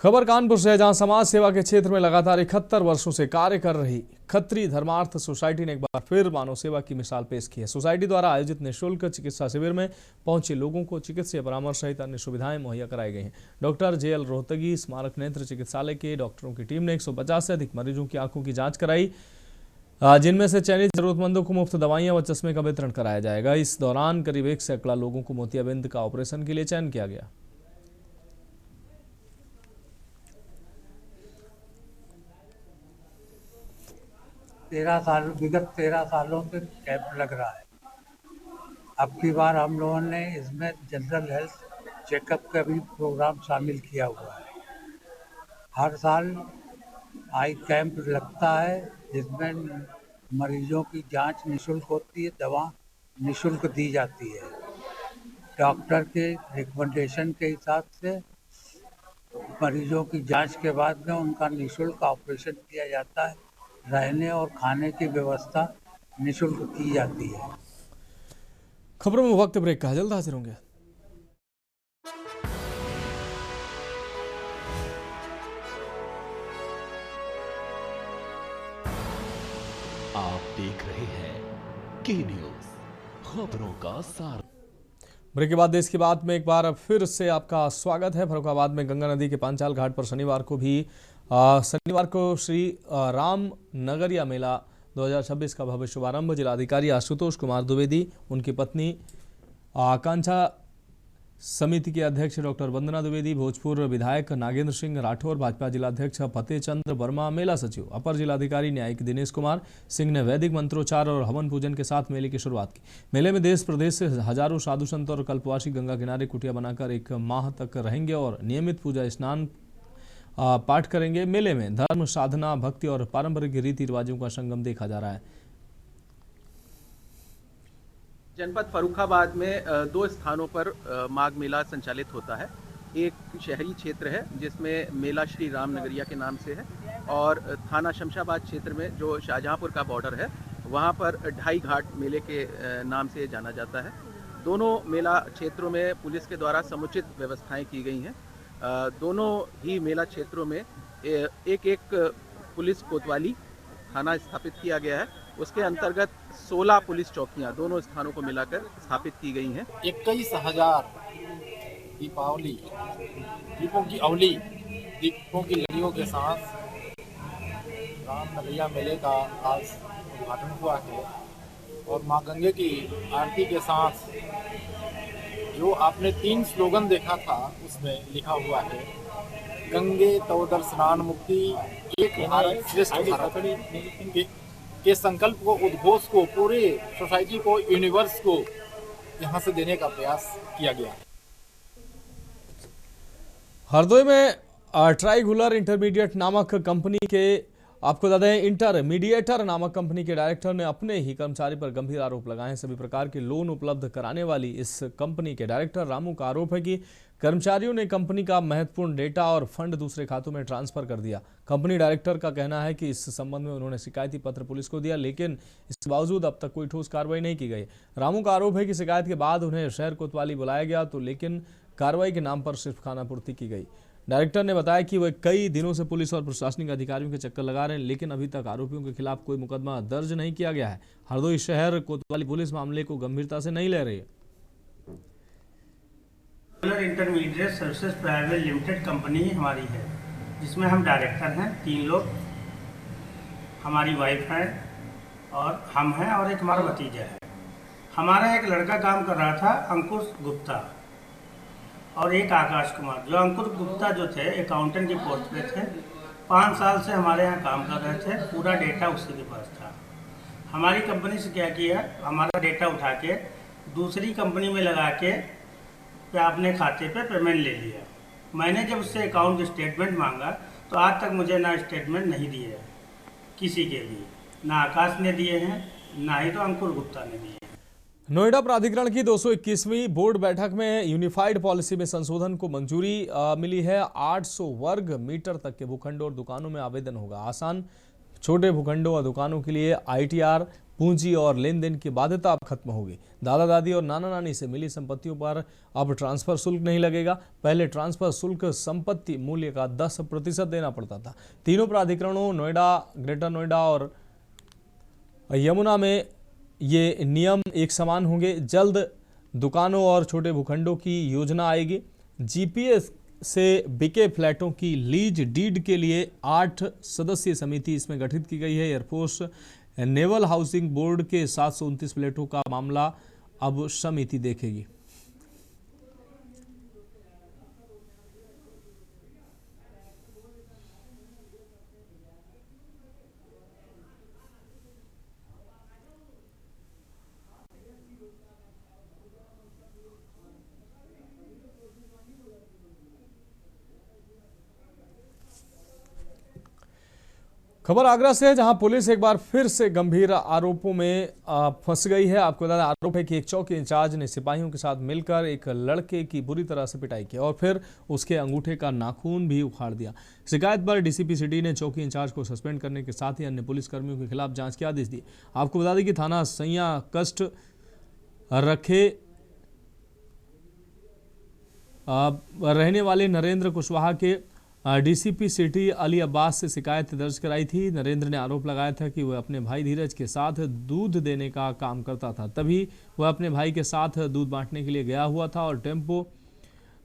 खबर कानपुर से है, जहां समाज सेवा के क्षेत्र में लगातार 71 वर्षों से कार्य कर रही खत्री धर्मार्थ सोसाइटी ने एक बार फिर मानव सेवा की मिसाल पेश की है। सोसाइटी द्वारा आयोजित निःशुल्क चिकित्सा शिविर में पहुंचे लोगों को चिकित्सीय परामर्श सहित अन्य सुविधाएं मुहैया कराई गई हैं। डॉक्टर JL रोहतगी स्मारक नेत्र चिकित्सालय के डॉक्टरों की टीम ने 150 से अधिक मरीजों की आंखों की जाँच कराई, जिनमें से चयनित जरूरतमंदों को मुफ्त दवाइयां व चश्मे का वितरण कराया जाएगा। इस दौरान करीब 1 सैकड़ा लोगों को मोतियाबिंद का ऑपरेशन के लिए चयन किया गया।
विगत 13 सालों से कैंप लग रहा है। अब की बार हम लोगों ने इसमें जनरल हेल्थ चेकअप का भी प्रोग्राम शामिल किया हुआ है। हर साल आई कैंप लगता है, जिसमें मरीजों की जांच निःशुल्क होती है, दवा निःशुल्क दी जाती है। डॉक्टर के रिकमेंडेशन के हिसाब से मरीजों की जांच के बाद में उनका निःशुल्क ऑपरेशन किया जाता है। रहने और खाने की व्यवस्था निःशुल्क की जाती है।
खबरों में वक्त ब्रेक का, जल्द हाजिर होंगे।
आप देख रहे हैं के न्यूज, खबरों का सार।
ब्रेक के बाद देश की बात में एक बार फिर से आपका स्वागत है। फर्रुखाबाद में गंगा नदी के पांचाल घाट पर शनिवार को श्री राम नगरिया मेला 2026 का भव्य शुभारंभ जिलाधिकारी आशुतोष कुमार द्विवेदी, उनकी पत्नी आकांक्षा समिति के अध्यक्ष डॉक्टर वंदना द्विवेदी, भोजपुर विधायक नागेंद्र सिंह राठौर, भाजपा जिलाध्यक्ष फतेह चंद्र वर्मा, मेला सचिव अपर जिलाधिकारी न्यायिक दिनेश कुमार सिंह ने वैदिक मंत्रोच्चार और हवन पूजन के साथ मेले की शुरुआत की। मेले में देश प्रदेश से हजारों साधु संत और कल्पवासी गंगा किनारे कुटिया बनाकर 1 माह तक रहेंगे और नियमित पूजा स्नान पाठ करेंगे। मेले में धर्म, साधना, भक्ति और पारंपरिक रीति रिवाजों का संगम देखा जा रहा है।
जनपद फर्रुखाबाद में दो स्थानों पर माघ मेला संचालित होता है। एक शहरी क्षेत्र है जिसमें मेला श्री राम नगरिया के नाम से है, और थाना शमशाबाद क्षेत्र में जो शाहजहांपुर का बॉर्डर है वहाँ पर ढाई घाट मेले के नाम से जाना जाता है। दोनों मेला क्षेत्रों में पुलिस के द्वारा समुचित व्यवस्थाएं की गई हैं। दोनों ही मेला क्षेत्रों में एक एक पुलिस कोतवाली थाना स्थापित किया गया है। उसके अंतर्गत 16 पुलिस चौकियां दोनों स्थानों को मिलाकर स्थापित की गई हैं।
21,000 दीपावली, दीपों की अवली, दीपों की लड़ियों के साथ राम नगरिया मेले का आज उद्घाटन हुआ है। और माँ गंगे की आरती के साथ जो आपने 3 स्लोगन देखा था उसमें लिखा हुआ है, गंगे तवोदर स्नान मुक्ति, एक भारत श्रेष्ठ भारत के संकल्प को, उद्घोष को पूरे सोसाइटी को, यूनिवर्स को यहाँ से देने का प्रयास किया गया।
हरदोई में ट्राइगुलर इंटरमीडिएट नामक कंपनी के आपको बता दें इंटरमीडिएटर नामक कंपनी के डायरेक्टर ने अपने ही कर्मचारी पर गंभीर आरोप लगाए हैं। सभी प्रकार के लोन उपलब्ध कराने वाली इस कंपनी के डायरेक्टर रामू का आरोप है कि कर्मचारियों ने कंपनी का महत्वपूर्ण डेटा और फंड दूसरे खातों में ट्रांसफर कर दिया। कंपनी डायरेक्टर का कहना है कि इस संबंध में उन्होंने शिकायती पत्र पुलिस को दिया, लेकिन इसके बावजूद अब तक कोई ठोस कार्रवाई नहीं की गई। रामू का आरोप है कि शिकायत के बाद उन्हें शहर कोतवाली बुलाया गया तो लेकिन कार्रवाई के नाम पर सिर्फ खानापूर्ति की गई। डायरेक्टर ने बताया कि वह कई दिनों से पुलिस और प्रशासनिक अधिकारियों के चक्कर लगा रहे हैं, लेकिन अभी तक आरोपियों के खिलाफ कोई मुकदमा दर्ज नहीं किया गया है। हरदोई शहर कोतवाली पुलिस मामले को गंभीरता से नहीं ले रही है।
Intermediate services private limited company हमारी है, जिसमें हम डायरेक्टर हैं 3 लोग, हमारी वाइफ है और हम हैं और एक हमारा भतीजा है। हमारा एक लड़का काम कर रहा था अंकुश गुप्ता और एक आकाश कुमार। जो अंकुश गुप्ता जो थे अकाउंटेंट के पोस्ट पे थे, 5 साल से हमारे यहाँ काम कर रहे थे। पूरा डेटा उसी के पास था। हमारी कंपनी से क्या किया, हमारा डेटा उठा के दूसरी कंपनी में लगा के अपने खाते पे पेमेंट ले लिया। मैंने जब उससे अकाउंट स्टेटमेंट मांगा तो आज तक मुझे ना स्टेटमेंट नहीं दिए है किसी के भी, ना आकाश ने दिए हैं, ना ही तो अंकुर गुप्ता ने दिए।
नोएडा प्राधिकरण की 221वीं बोर्ड बैठक में यूनिफाइड पॉलिसी में संशोधन को मंजूरी मिली है। 800 वर्ग मीटर तक के भूखंडों और दुकानों में आवेदन होगा आसान। छोटे भूखंडों और दुकानों के लिए ITR, पूंजी और लेन देन की बाध्यता अब खत्म होगी। दादा दादी और नाना नानी से मिली संपत्तियों पर अब ट्रांसफर शुल्क नहीं लगेगा। पहले ट्रांसफर शुल्क संपत्ति मूल्य का 10% देना पड़ता था। तीनों प्राधिकरणों नोएडा, ग्रेटर नोएडा और यमुना में ये नियम एक समान होंगे। जल्द दुकानों और छोटे भूखंडों की योजना आएगी। GPS से बिके फ्लैटों की लीज डीड के लिए 8 सदस्यीय समिति इसमें गठित की गई है। एयरफोर्स नेवल हाउसिंग बोर्ड के 729 फ्लैटों का मामला अब समिति देखेगी। खबर आगरा से है, जहां पुलिस एक बार फिर से गंभीर आरोपों में फंस गई है। आपको बता दें, आरोप है कि एक चौकी इंचार्ज ने सिपाहियों के साथ मिलकर एक लड़के की बुरी तरह से पिटाई की और फिर उसके अंगूठे का नाखून भी उखाड़ दिया। शिकायत पर DCP सिटी ने चौकी इंचार्ज को सस्पेंड करने के साथ ही अन्य पुलिसकर्मियों के खिलाफ जांच के आदेश दिए। आपको बता दें कि थाना सैया कष्ट रखे रहने वाले नरेंद्र कुशवाहा के DCP सिटी अली अब्बास से शिकायत दर्ज कराई थी। नरेंद्र ने आरोप लगाया था कि वह अपने भाई धीरज के साथ दूध देने का काम करता था। तभी वह अपने भाई के साथ दूध बांटने के लिए गया हुआ था और टेम्पो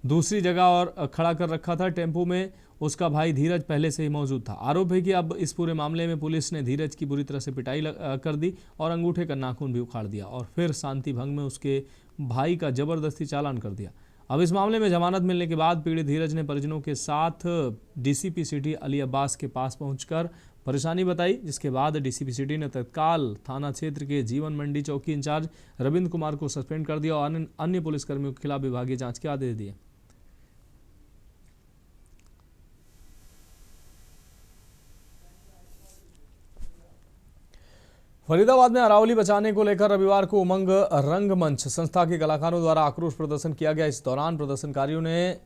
दूसरी जगह और खड़ा कर रखा था। टेम्पो में उसका भाई धीरज पहले से ही मौजूद था। आरोप है कि अब इस पूरे मामले में पुलिस ने धीरज की बुरी तरह से पिटाई कर दी और अंगूठे का नाखून भी उखाड़ दिया और फिर शांति भंग में उसके भाई का जबरदस्ती चालान कर दिया। अब इस मामले में जमानत मिलने के बाद पीड़ित धीरज ने परिजनों के साथ DCP सिटी अली अब्बास के पास पहुंचकर परेशानी बताई, जिसके बाद DCP सिटी ने तत्काल थाना क्षेत्र के जीवन मंडी चौकी इंचार्ज रविंद्र कुमार को सस्पेंड कर दिया और अन्य पुलिसकर्मियों के खिलाफ विभागीय जांच के आदेश दिए। फरीदाबाद में अरावली बचाने को लेकर रविवार को उमंग रंगमंच संस्था के कलाकारों द्वारा आक्रोश प्रदर्शन किया गया। इस दौरान प्रदर्शनकारियों ने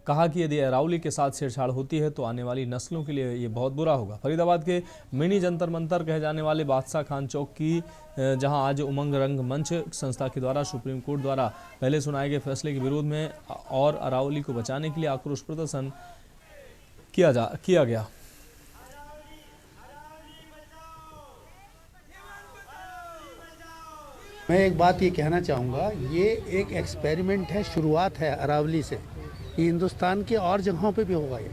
कहा कि यदि अरावली के साथ छेड़छाड़ होती है तो आने वाली नस्लों के लिए ये बहुत बुरा होगा। फरीदाबाद के मिनी जंतर मंतर कहे जाने वाले बादशाह खान चौक की जहां आज उमंग रंगमंच संस्था के द्वारा सुप्रीम कोर्ट द्वारा पहले सुनाए गए फैसले के विरोध में और अरावली को बचाने के लिए आक्रोश प्रदर्शन किया गया।
मैं एक बात ये कहना चाहूँगा, ये एक एक्सपेरिमेंट है, शुरुआत है अरावली से। ये हिंदुस्तान के और जगहों पे भी होगा। ये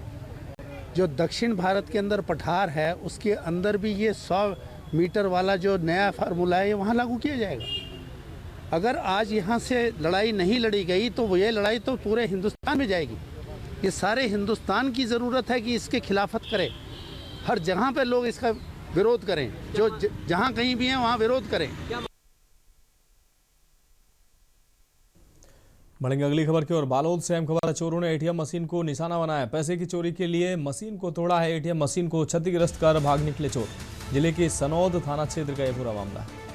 जो दक्षिण भारत के अंदर पठार है उसके अंदर भी ये 100 मीटर वाला जो नया फार्मूला है ये वहाँ लागू किया जाएगा। अगर आज यहाँ से लड़ाई नहीं लड़ी गई तो ये लड़ाई तो पूरे हिंदुस्तान में जाएगी। ये सारे हिंदुस्तान की ज़रूरत है कि इसके खिलाफत करें, हर जगह पे लोग इसका विरोध करें, जो जहाँ कहीं भी हैं वहाँ विरोध करें।
बढ़ेंगे अगली खबर की ओर। बालोद से अहम खबर है, चोरों ने एटीएम मशीन को निशाना बनाया। पैसे की चोरी के लिए मशीन को तोड़ा है। एटीएम मशीन को क्षतिग्रस्त कर भाग निकले चोर। जिले के सनौद थाना क्षेत्र का यह पूरा मामला है।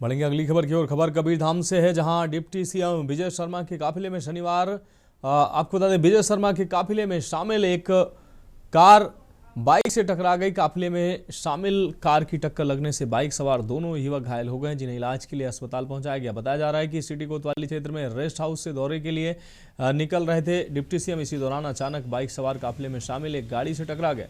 बढ़ेंगे अगली खबर की ओर। खबर कबीरधाम से है, जहां डिप्टी सीएम विजय शर्मा के काफिले में शनिवार आपको बता दें विजय शर्मा के काफिले में शामिल एक कार बाइक से टकरा गई। काफिले में शामिल कार की टक्कर लगने से बाइक सवार दोनों युवक घायल हो गए, जिन्हें इलाज के लिए अस्पताल पहुंचाया गया। बताया जा रहा है कि सिटी कोतवाली क्षेत्र में रेस्ट हाउस से दौरे के लिए निकल रहे थे डिप्टी सीएम। इसी दौरान अचानक बाइक सवार काफिले में शामिल एक गाड़ी से टकरा गए।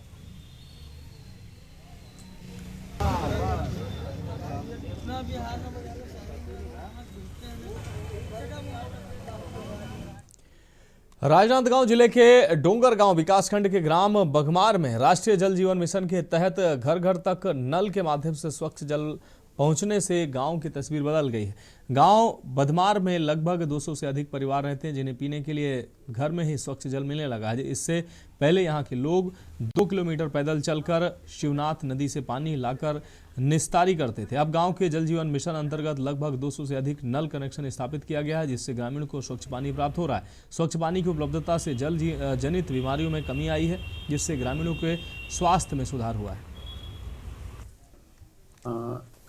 राजनांदगांव जिले के डोंगरगांव विकासखंड के ग्राम बघमार में राष्ट्रीय जल जीवन मिशन के तहत घर घर तक नल के माध्यम से स्वच्छ जल पहुंचने से गांव की तस्वीर बदल गई है। गांव बधमार में लगभग 200 से अधिक परिवार रहते हैं, जिन्हें पीने के लिए घर में ही स्वच्छ जल मिलने लगा है। इससे पहले यहां के लोग 2 किलोमीटर पैदल चलकर शिवनाथ नदी से पानी लाकर निस्तारी करते थे। अब गांव के जल जीवन मिशन अंतर्गत लगभग 200 से अधिक नल कनेक्शन स्थापित किया गया है, जिससे ग्रामीण को स्वच्छ पानी प्राप्त हो रहा है। स्वच्छ पानी की उपलब्धता से जल जनित बीमारियों में कमी आई है, जिससे ग्रामीणों के स्वास्थ्य में सुधार हुआ है।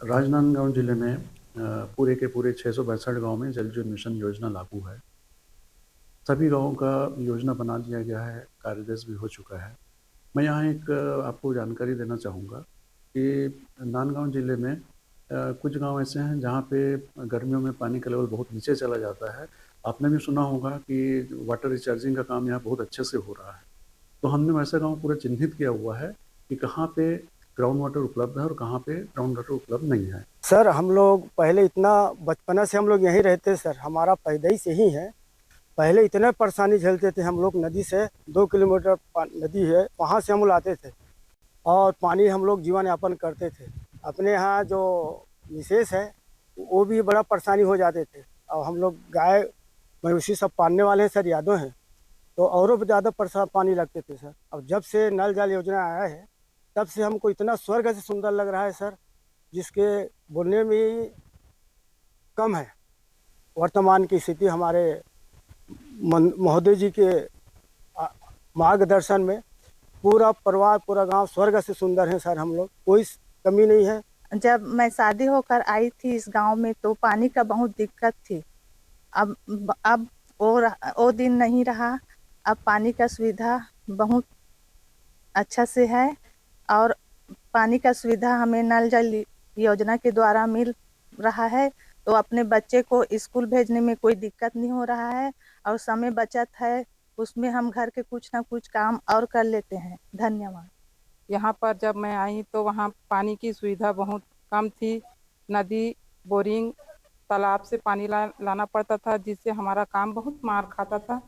राजनांदगांव जिले में पूरे के पूरे 662 गांव में जल जीवन मिशन योजना लागू है। सभी गांवों का योजना बना दिया गया है, कार्यदर्श भी हो चुका है। मैं यहाँ एक आपको जानकारी देना चाहूँगा कि नांदगांव जिले में कुछ गांव ऐसे हैं जहाँ पे गर्मियों में पानी का लेवल बहुत नीचे चला जाता है। आपने भी सुना होगा कि वाटर रिचार्जिंग का काम यहाँ बहुत अच्छे से हो रहा है। तो हमने वैसे गाँव पूरा चिन्हित किया हुआ है कि कहाँ पे ग्राउंड वाटर उपलब्ध है और कहाँ पे ग्राउंड वाटर उपलब्ध नहीं है।
सर हम लोग पहले इतना बचपना से हम लोग यहीं रहते सर, हमारा पैदाइश से ही है। पहले इतने परेशानी झेलते थे हम लोग। नदी से 2 किलोमीटर नदी है, वहाँ से हम लोग आते थे और पानी हम लोग जीवन यापन करते थे। अपने यहाँ जो विशेष है वो भी बड़ा परेशानी हो जाते थे। और हम लोग गाय मवेशी सब पालने वाले हैं सर, यादों हैं, तो औरों पर ज़्यादा परेशान पानी लगते थे सर। अब जब से नल जल योजना आया है तब से हमको इतना स्वर्ग से सुंदर लग रहा है सर, जिसके बोलने में कम है। वर्तमान की स्थिति हमारे महोदय जी के मार्गदर्शन में पूरा परिवार पूरा गांव स्वर्ग से सुंदर है सर। हम लोग कोई कमी नहीं है।
जब मैं शादी होकर आई थी इस गांव में तो पानी का बहुत दिक्कत थी। अब वो दिन नहीं रहा। अब पानी का सुविधा बहुत अच्छा से है और पानी का सुविधा हमें नल जल योजना के द्वारा मिल रहा है, तो अपने बच्चे को स्कूल भेजने में कोई दिक्कत नहीं हो रहा है और समय बचत है। उसमें हम घर के कुछ ना कुछ काम और कर लेते हैं। धन्यवाद।
यहाँ पर जब मैं आई तो वहाँ पानी की सुविधा बहुत कम थी। नदी, बोरिंग, तालाब से पानी लाना पड़ता था, जिससे हमारा काम बहुत मार खाता था।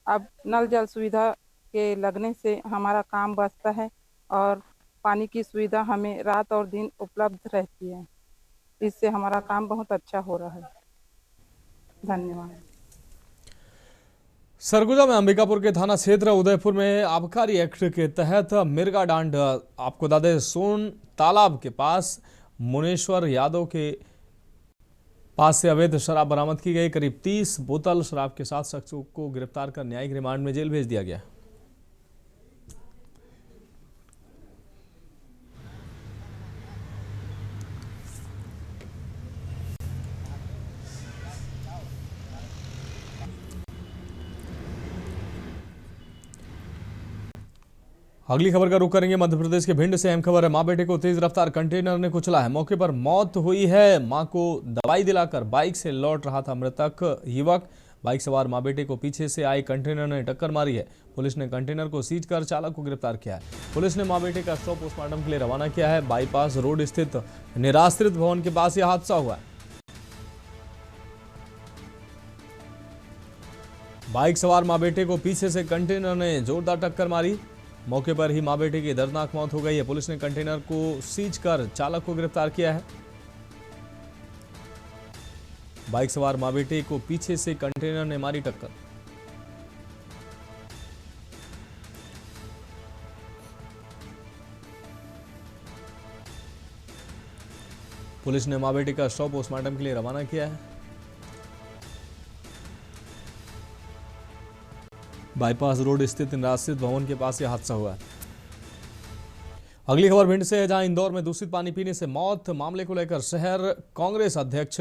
अब नल जल सुविधा के लगने से हमारा काम बचता है और पानी की सुविधा हमें रात और दिन उपलब्ध रहती है। इससे हमारा काम बहुत अच्छा हो रहा है। धन्यवाद।
सरगुजा में अंबिकापुर के थाना क्षेत्र उदयपुर में आबकारी एक्ट के तहत मिर्गा डांड आपको बता दें सोन तालाब के पास मुनेश्वर यादव के पास से अवैध शराब बरामद की गई। करीब 30 बोतल शराब के साथ शख्स को गिरफ्तार कर न्यायिक रिमांड में जेल भेज दिया गया। अगली खबर का रुख करेंगे मध्य प्रदेश के भिंड से। अहम खबर है, मां बेटे को तेज रफ्तार कंटेनर ने कुचला है। मौके पर मौत हुई है। मां को दवाई दिलाकर बाइक से लौट रहा था मृतक युवक। बाइक सवार मां बेटे को पीछे से आए कंटेनर ने टक्कर मारी है। पुलिस ने कंटेनर को सीज कर चालक को गिरफ्तार किया है। पुलिस ने मां बेटे का शव पोस्टमार्टम के लिए रवाना किया है। बाईपास रोड स्थित निराश्रित भवन के पास यह हादसा हुआ है। बाइक सवार मां बेटे को पीछे से कंटेनर ने जोरदार टक्कर मारी। मौके पर ही मां बेटे की दर्दनाक मौत हो गई है। पुलिस ने कंटेनर को सीज कर चालक को गिरफ्तार किया है। बाइक सवार मां बेटे को पीछे से कंटेनर ने मारी टक्कर। पुलिस ने मां बेटे का शव पोस्टमार्टम के लिए रवाना किया है। बाईपास रोड स्थित निराश्रित भवन के पास यह हादसा हुआ है। अगली खबर भिंड से है, जहां इंदौर में दूषित पानी पीने से मौत मामले को लेकर शहर कांग्रेस अध्यक्ष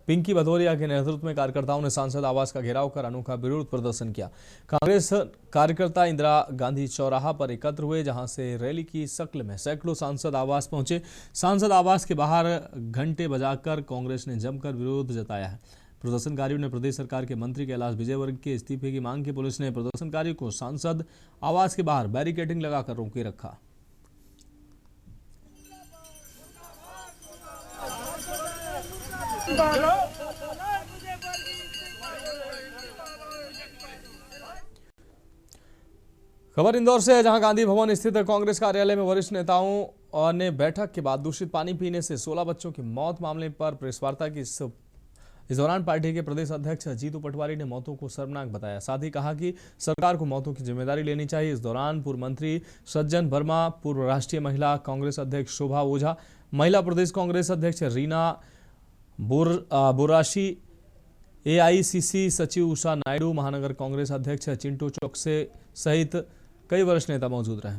पिंकी भदौरिया के नेतृत्व में कार्यकर्ताओं ने सांसद आवास का घेराव कर अनोखा विरोध प्रदर्शन किया। कांग्रेस कार्यकर्ता इंदिरा गांधी चौराहा पर एकत्र हुए, जहां से रैली की शक्ल में सैकड़ों सांसद आवास पहुंचे। सांसद आवास के बाहर घंटे बजाकर कांग्रेस ने जमकर विरोध जताया है। प्रदर्शनकारियों ने प्रदेश सरकार के मंत्री कैलाश विजयवर्गीय के इस्तीफे की मांग की। पुलिस ने प्रदर्शनकारियों को सांसद आवास के बाहर बैरिकेडिंग लगाकर रोके रखा। खबर इंदौर से है, जहां गांधी भवन स्थित कांग्रेस कार्यालय में वरिष्ठ नेताओं ने बैठक के बाद दूषित पानी पीने से 16 बच्चों की मौत मामले पर प्रेस वार्ता की। इस दौरान पार्टी के प्रदेश अध्यक्ष जीतू पटवारी ने मौतों को शर्मनाक बताया। साथ ही कहा कि सरकार को मौतों की जिम्मेदारी लेनी चाहिए। इस दौरान पूर्व मंत्री सज्जन वर्मा, पूर्व राष्ट्रीय महिला कांग्रेस अध्यक्ष शोभा ओझा, महिला प्रदेश कांग्रेस अध्यक्ष रीना बोराशी, एआईसीसी सचिव उषा नायडू, महानगर कांग्रेस अध्यक्ष चिंटू चौकसे सहित कई वरिष्ठ नेता मौजूद रहे।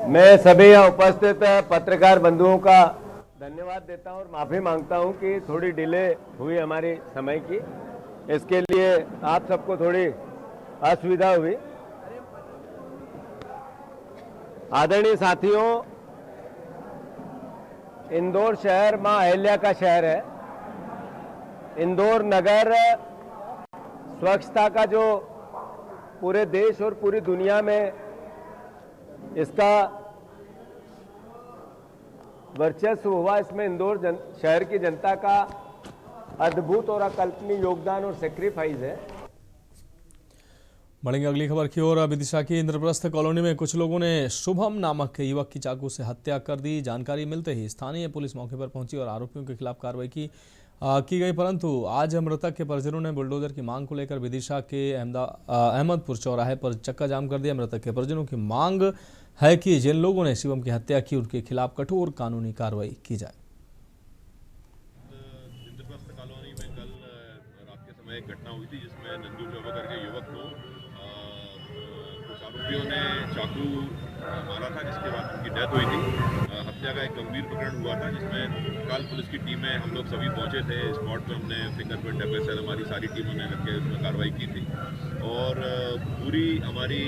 मैं सभी यहाँ उपस्थित पत्रकार बंधुओं का धन्यवाद देता हूँ और माफी मांगता हूँ कि थोड़ी डिले हुई हमारी समय की। इसके लिए आप सबको थोड़ी असुविधा हुई। आदरणीय साथियों, इंदौर शहर मां अहिल्या का शहर है। इंदौर नगर स्वच्छता का जो पूरे देश और पूरी दुनिया में इसका वर्चस्व हुआ, इसमें इंदौर शहर की जनता का अद्भुत और अकल्पनीय योगदान और सेक्रीफाइस है।
बढ़ेंगे अगली खबर की ओर। विदिशा की इंद्रप्रस्थ कॉलोनी में कुछ लोगों ने शुभम नामक युवक की चाकू से हत्या कर दी। जानकारी मिलते ही स्थानीय पुलिस मौके पर पहुंची और आरोपियों के खिलाफ कार्रवाई की गई, परंतु आज मृतक के परिजनों ने बुलडोजर की मांग को लेकर विदिशा के अहमदपुर चौराहे पर चक्का जाम कर दिया। मृतक के परिजनों की मांग है कि जिन लोगों ने शिवम की हत्या की उनके खिलाफ कठोर कानूनी कार्रवाई की जाए।
इंद्रप्रस्थ कॉलोनी में कल रात के समय एक घटना हुई थी जिसमें नंदू चौबे करके युवक को कुछ आरोपियों ने चाकू मारा था, जिसके बाद उनकी डेथ हुई थी। हत्या का एक गंभीर प्रकरण हुआ था जिसमें काल पुलिस की टीमें हम लोग सभी पहुंचे थे। स्पॉट पे हमने फिंगरप्रिंट एफएसएल हमारी सारी टीमों ने लग के उसमें कार्रवाई की थी और पूरी हमारी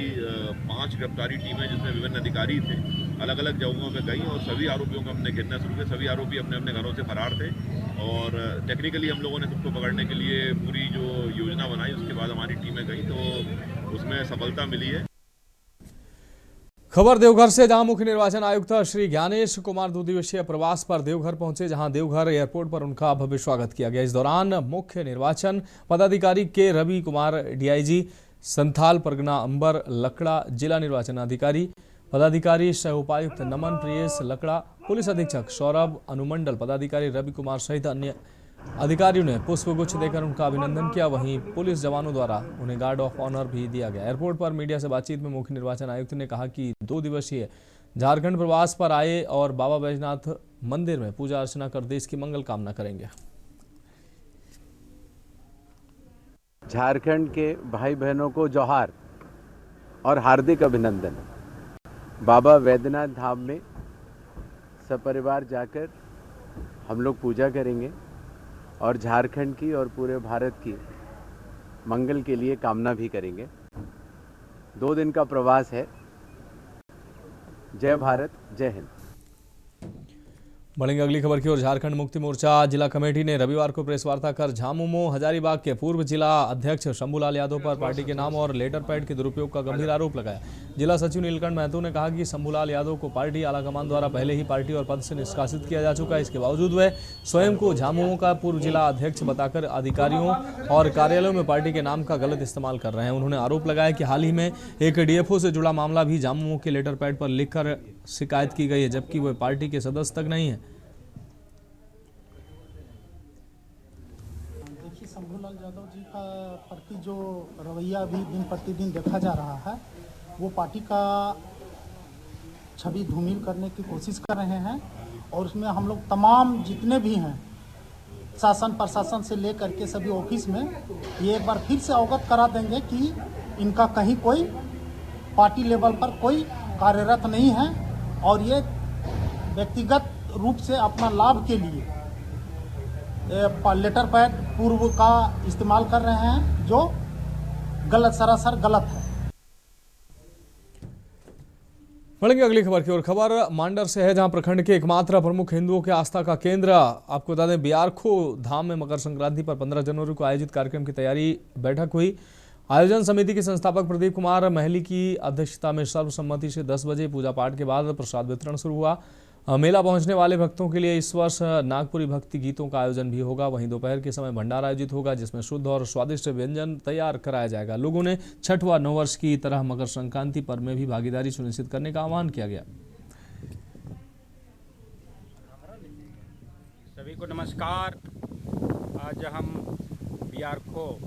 5 गिरफ्तारी टीमें जिसमें विभिन्न अधिकारी थे अलग अलग जगहों पे गई और सभी आरोपियों को हमने घेरना शुरू किया। सभी आरोपी अपने अपने घरों से फरार थे और टेक्निकली हम लोगों ने सबको पकड़ने के लिए पूरी जो योजना बनाई, उसके बाद हमारी टीमें गई तो उसमें सफलता मिली है।
खबर देवघर से, जहां मुख्य निर्वाचन आयुक्त श्री ज्ञानेश कुमार 2 दिवसीय प्रवास पर देवघर पहुंचे, जहां देवघर एयरपोर्ट पर उनका भव्य स्वागत किया गया। इस दौरान मुख्य निर्वाचन पदाधिकारी के रवि कुमार, डीआईजी संथाल परगना अंबर लकड़ा जिला निर्वाचन अधिकारी पदाधिकारी सह उपायुक्त नमन प्रियेश लकड़ा, पुलिस अधीक्षक सौरभ अनुमंडल, पदाधिकारी रवि कुमार सहित अन्य अधिकारियों ने पुष्पगुच्छ देकर उनका अभिनंदन किया। वहीं पुलिस जवानों द्वारा उन्हें गार्ड ऑफ ऑनर भी दिया गया। एयरपोर्ट पर मीडिया से बातचीत में मुख्य निर्वाचन आयुक्त ने कहा कि 2 दिवसीय झारखंड प्रवास पर आए और बाबा बैजनाथ मंदिर में पूजा अर्चना कर देश की मंगल कामना करेंगे।
झारखंड के भाई बहनों को जोहार और हार्दिक अभिनंदन। बाबा बैद्यनाथ धाम में सपरिवार जाकर हम लोग पूजा करेंगे और झारखंड की और पूरे भारत की मंगल के लिए कामना भी करेंगे। 2 दिन का प्रवास है। जय भारत, जय हिंद।
बढ़ेंगे अगली खबर की ओर। झारखंड मुक्ति मोर्चा जिला कमेटी ने रविवार को प्रेस वार्ता कर झामुमो हजारीबाग के पूर्व जिला अध्यक्ष शंभूलाल यादव पर पार्टी के नाम और लेटर पैड के दुरुपयोग का गंभीर आरोप लगाया। जिला सचिव नीलकंठ महतो ने कहा कि शंभूलाल यादव को पार्टी आलाकमान द्वारा पहले ही पार्टी और पद से निष्कासित किया जा चुका है। इसके बावजूद वह स्वयं को झामुमो का पूर्व जिला अध्यक्ष बताकर अधिकारियों और कार्यालयों में पार्टी के नाम का गलत इस्तेमाल कर रहे हैं। उन्होंने आरोप लगाया कि हाल ही में एक डीएफओ से जुड़ा मामला भी झामुमो के लेटर पैड पर लिखकर शिकायत की गई है, जबकि वह पार्टी के सदस्य तक नहीं है।
शंभूलाल यादव जी का प्रति जो रवैया अभी दिन प्रतिदिन देखा जा रहा है, वो पार्टी का छवि धूमिल करने की कोशिश कर रहे हैं और उसमें हम लोग तमाम जितने भी हैं शासन प्रशासन से लेकर के सभी ऑफिस में ये एक बार फिर से अवगत करा देंगे कि इनका कहीं कोई पार्टी लेवल पर कोई कार्यरत नहीं है और ये व्यक्तिगत रूप से अपना लाभ के लिए लेटर पैड पूर्व का इस्तेमाल कर रहे हैं, जो गलत, सरासर गलत है।
बढ़ेंगे अगली खबर की ओर। खबर मांडर से है, जहां प्रखंड के एकमात्र प्रमुख हिंदुओं के आस्था का केंद्र आपको बता दें बियारखो धाम में मकर संक्रांति पर 15 जनवरी को आयोजित कार्यक्रम की तैयारी बैठक हुई। आयोजन समिति के संस्थापक प्रदीप कुमार महली की अध्यक्षता में सर्वसम्मति से 10 बजे पूजा पाठ के बाद प्रसाद वितरण शुरू हुआ। मेला पहुंचने वाले भक्तों के लिए इस वर्ष नागपुरी भक्ति गीतों का आयोजन भी होगा। वहीं दोपहर के समय भंडारा आयोजित होगा, जिसमें शुद्ध और स्वादिष्ट व्यंजन तैयार कराया जाएगा। लोगों ने छठ व नववर्ष की तरह मकर संक्रांति पर्व में भी भागीदारी सुनिश्चित करने का आह्वान किया गया।
सभी को नमस्कार। आज हम बियारखो,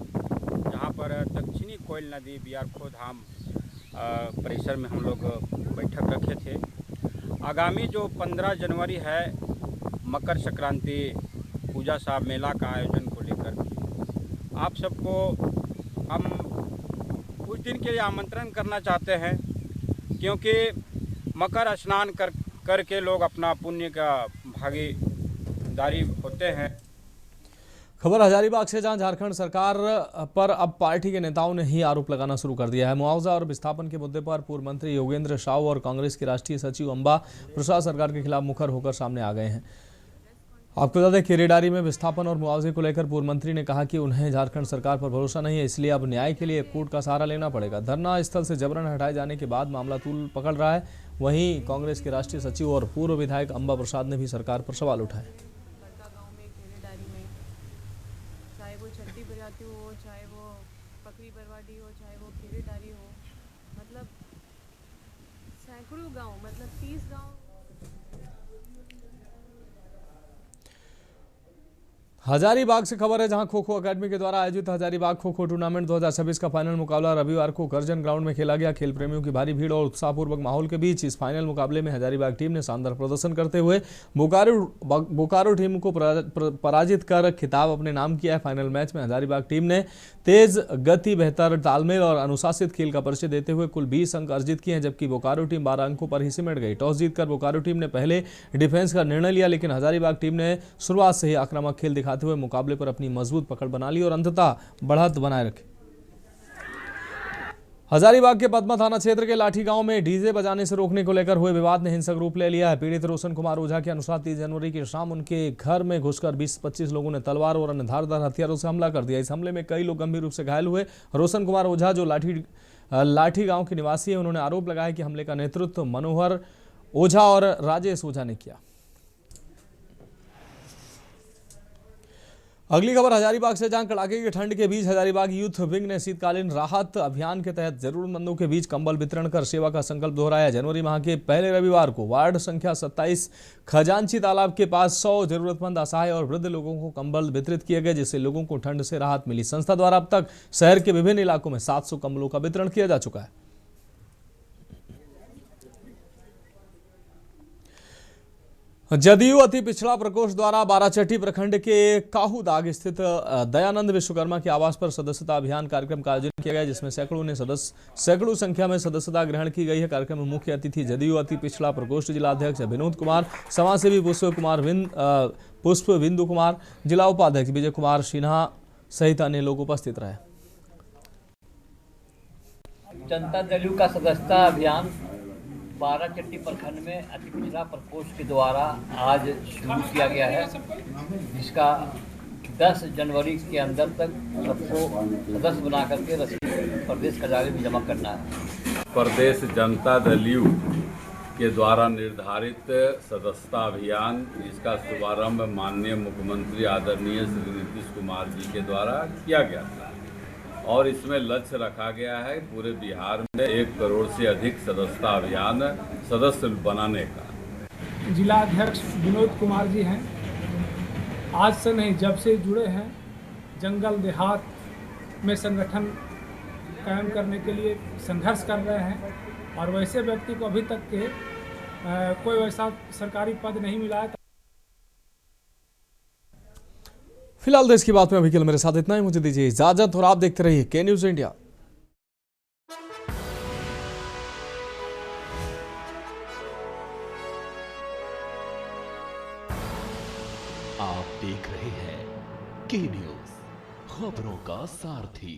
जहाँ पर दक्षिणी कोयल नदी बियारखो धाम परिसर में हम लोग बैठक रखे थे। आगामी जो 15 जनवरी है मकर संक्रांति पूजा सा मेला का आयोजन को लेकर आप सबको हम कुछ दिन के लिए आमंत्रण करना चाहते हैं, क्योंकि मकर स्नान करके लोग अपना पुण्य का भागीदारी होते हैं।
खबर हजारीबाग से, जहां झारखंड सरकार पर अब पार्टी के नेताओं ने ही आरोप लगाना शुरू कर दिया है। मुआवजा और विस्थापन के मुद्दे पर पूर्व मंत्री योगेंद्र साहू और कांग्रेस के राष्ट्रीय सचिव अंबा प्रसाद सरकार के खिलाफ मुखर होकर सामने आ गए हैं। आपको बता दें केरेडारी में विस्थापन और मुआवजे को लेकर पूर्व मंत्री ने कहा कि उन्हें झारखंड सरकार पर भरोसा नहीं है, इसलिए अब न्याय के लिए कोर्ट का सहारा लेना पड़ेगा। धरना स्थल से जबरन हटाए जाने के बाद मामला तूल पकड़ रहा है। वहीं कांग्रेस के राष्ट्रीय सचिव और पूर्व विधायक अंबा प्रसाद ने भी सरकार पर सवाल उठाए।
चाहे वो पकड़ी बरवाडी हो, चाहे वो केरेडारी हो, मतलब सैकड़ों गांव, मतलब 30 गांव।
हजारीबाग से खबर है, जहां खो खो अकादमी के द्वारा आयोजित हजारीबाग खो खो टूर्नामेंट 2026 का फाइनल मुकाबला रविवार को करजन ग्राउंड में खेला गया। खेल प्रेमियों की भारी भीड़ और उत्साहपूर्वक माहौल के बीच इस फाइनल मुकाबले में हजारीबाग टीम ने शानदार प्रदर्शन करते हुए बोकारो टीम को पराजित कर खिताब अपने नाम किया है। फाइनल मैच में हजारीबाग टीम ने तेज गति, बेहतर तालमेल और अनुशासित खेल का परिचय देते हुए कुल 20 अंक अर्जित किए हैं, जबकि बोकारो टीम 12 अंकों पर ही सिमट गई। टॉस जीतकर बोकारो टीम ने पहले डिफेंस का निर्णय लिया, लेकिन हजारीबाग टीम ने शुरुआत से ही आक्रामक खेल दिखाते हुए मुकाबले पर अपनी मजबूत पकड़ बना ली और अंततः बढ़त बनाए रखी। हजारीबाग के पद्मा थाना क्षेत्र के लाठी गांव में डीजे बजाने से रोकने को लेकर हुए विवाद ने हिंसक रूप ले लिया है। पीड़ित रोशन कुमार ओझा के अनुसार 30 जनवरी की शाम उनके घर में घुसकर 20-25 लोगों ने तलवार और अन्य धारदार हथियारों से हमला कर दिया। इस हमले में कई लोग गंभीर रूप से घायल हुए। रोशन कुमार ओझा, जो लाठी गांव के निवासी है, उन्होंने आरोप लगाया कि हमले का नेतृत्व मनोहर ओझा और राजेश ओझा ने किया। अगली खबर हजारीबाग से, जहां कड़ाके की ठंड के बीच हजारीबाग यूथ विंग ने शीतकालीन राहत अभियान के तहत जरूरतमंदों के बीच कंबल वितरण कर सेवा का संकल्प दोहराया। जनवरी माह के पहले रविवार को वार्ड संख्या 27 खजांची तालाब के पास 100 जरूरतमंद असहाय और वृद्ध लोगों को कंबल वितरित किए गए, जिससे लोगों को ठंड से राहत मिली। संस्था द्वारा अब तक शहर के विभिन्न इलाकों में 700 कंबलों का वितरण किया जा चुका है। जदयू अति पिछड़ा प्रकोष्ठ द्वारा बाराचट्टी प्रखंड के काहूदाग स्थित दयानंद विश्वकर्मा के आवास पर सदस्यता अभियान कार्यक्रम का आयोजन किया गया, जिसमें सैकड़ों संख्या में सदस्यता ग्रहण की गई है। कार्यक्रम में मुख्य अतिथि जदयू अति पिछड़ा प्रकोष्ठ जिला अध्यक्ष विनोद कुमार, समाजसेवी पुष्प बिंदु कुमार, जिला उपाध्यक्ष विजय कुमार सिन्हा सहित अन्य लोग उपस्थित रहे।
जनता दल का सदस्यता अभियान बाराचट्टी प्रखंड में अति पिछड़ा प्रकोष्ठ के द्वारा आज शुरू किया गया है, जिसका 10 जनवरी के अंदर तक सबको सदस्य बना करके रसीद प्रदेश कार्यालय में जमा करना है।
प्रदेश जनता दल के द्वारा निर्धारित सदस्यता अभियान, जिसका शुभारंभ माननीय मुख्यमंत्री आदरणीय श्री नीतीश कुमार जी के द्वारा किया गया था, और इसमें लक्ष्य रखा गया है पूरे बिहार में 1 करोड़ से अधिक सदस्यता अभियान सदस्य बनाने का।
जिला अध्यक्ष विनोद कुमार जी हैं, आज से नहीं जब से जुड़े हैं जंगल देहात में संगठन कायम करने के लिए संघर्ष कर रहे हैं, और वैसे व्यक्ति को अभी तक के कोई वैसा सरकारी पद नहीं मिला है।
फिलहाल देश की बात में अभी के लिए मेरे साथ इतना ही, मुझे दीजिए इजाजत और आप देखते रहिए के न्यूज़ इंडिया।
आप देख रहे हैं के न्यूज़, खबरों का सारथी।